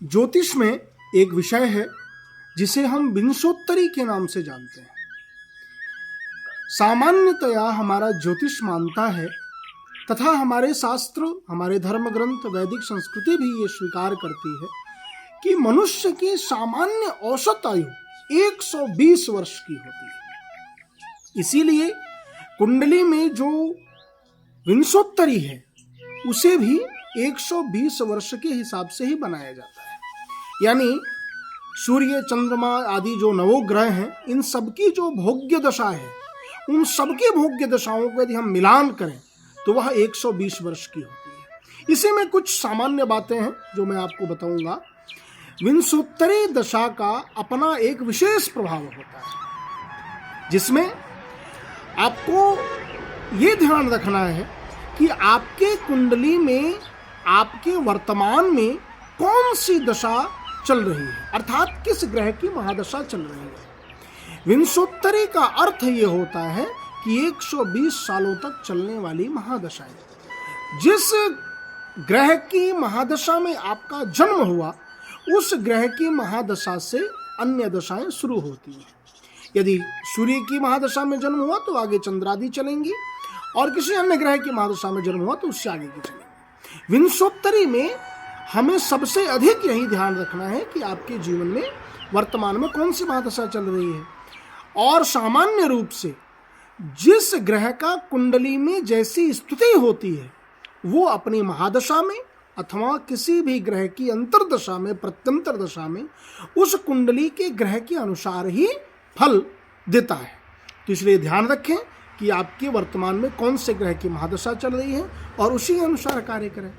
ज्योतिष में एक विषय है जिसे हम विंशोत्तरी के नाम से जानते हैं। सामान्यतया हमारा ज्योतिष मानता है तथा हमारे शास्त्र, हमारे धर्म ग्रंथ, वैदिक संस्कृति भी ये स्वीकार करती है कि मनुष्य की सामान्य औसत आयु 120 वर्ष की होती है। इसीलिए कुंडली में जो विंशोत्तरी है उसे भी 120 वर्ष के हिसाब से ही बनाया जाता है। यानी सूर्य, चंद्रमा आदि जो नवोग्रह हैं, इन सबकी जो भोग्य दशा है, उन सबके भोग्य दशाओं को यदि हम मिलान करें तो वह 120 वर्ष की होती है। इसी में कुछ सामान्य बातें हैं जो मैं आपको बताऊंगा। विंशोत्तरी दशा का अपना एक विशेष प्रभाव होता है, जिसमें आपको ये ध्यान रखना है कि आपके कुंडली में आपके वर्तमान में कौन सी दशा चल रही है, अर्थात किस ग्रह की महादशा चल रही है। विंशोत्तरी का अर्थ ये होता है कि 120 सालों तक चलने वाली महादशा है। जिस ग्रह की महादशा में आपका जन्म हुआ, उस ग्रह की महादशा से अन्य दशाएं शुरू होती हैं। यदि सूर्य की महादशा में जन्म हुआ तो आगे चंद्रादि चलेंगी, और किसी अन्य ग्रह की महादशा में जन्म हुआ तो उससे आगे की चलेंगी। विंशोत्तरी में हमें सबसे अधिक यही ध्यान रखना है कि आपके जीवन में वर्तमान में कौन सी महादशा चल रही है, और सामान्य रूप से जिस ग्रह का कुंडली में जैसी स्थिति होती है वो अपनी महादशा में अथवा किसी भी ग्रह की अंतरदशा में, प्रत्यंतर दशा में उस कुंडली के ग्रह के अनुसार ही फल देता है। तो इसलिए ध्यान रखें कि आपके वर्तमान में कौन से ग्रह की महादशा चल रही है और उसी अनुसार कार्य करें।